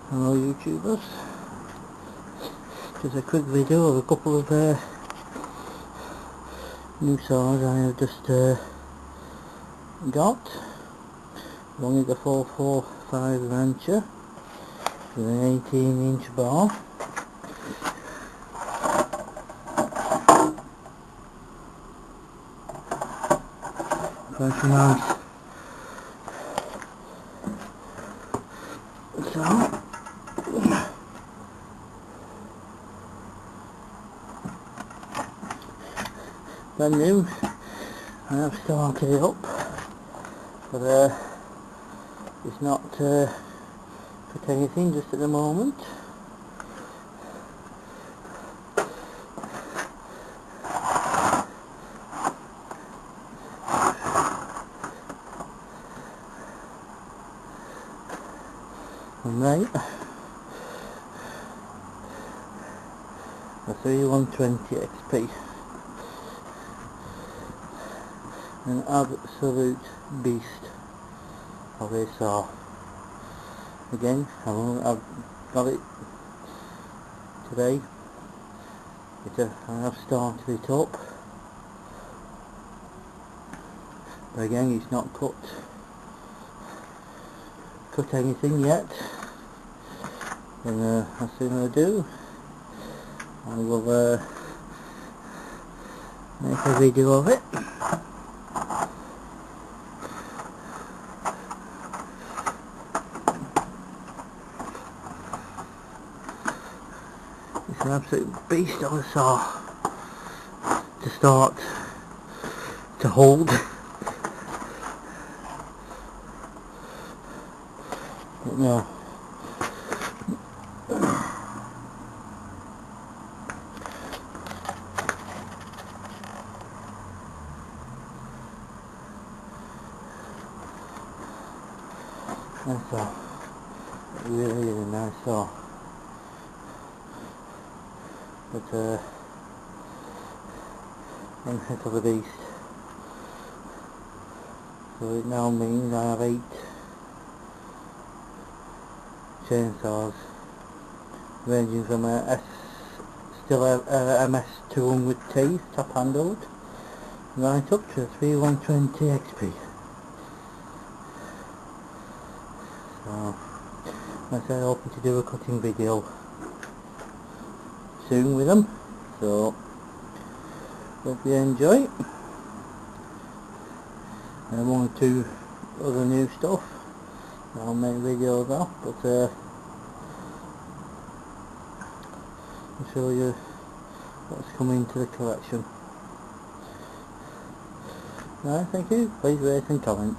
Hello YouTubers, just a quick video of a couple of new saws I have just got. One is a 445 Rancher with an 18-inch bar. Quite a nice saw. Brand new. I have started it up, but it's not cut anything just at the moment. And right, the 3120 XP. An absolute beast of a saw. Again, I've got it today. I have started it up, but again it's not cut anything yet. And as soon as I do, I will make a video of it. It's an absolute beast of a saw to start to hold. But no. That's a really nice saw. But one heck of a beast. So it now means I have 8 chainsaws, ranging from a MS200T top handled right up to a 3120 XP. So like I said, hoping to do a cutting video soon with them, so hope you enjoy. And 1 or 2 other new stuff I'll make videos of, but I'll show you what's coming to the collection. Right, thank you, please rate and comment.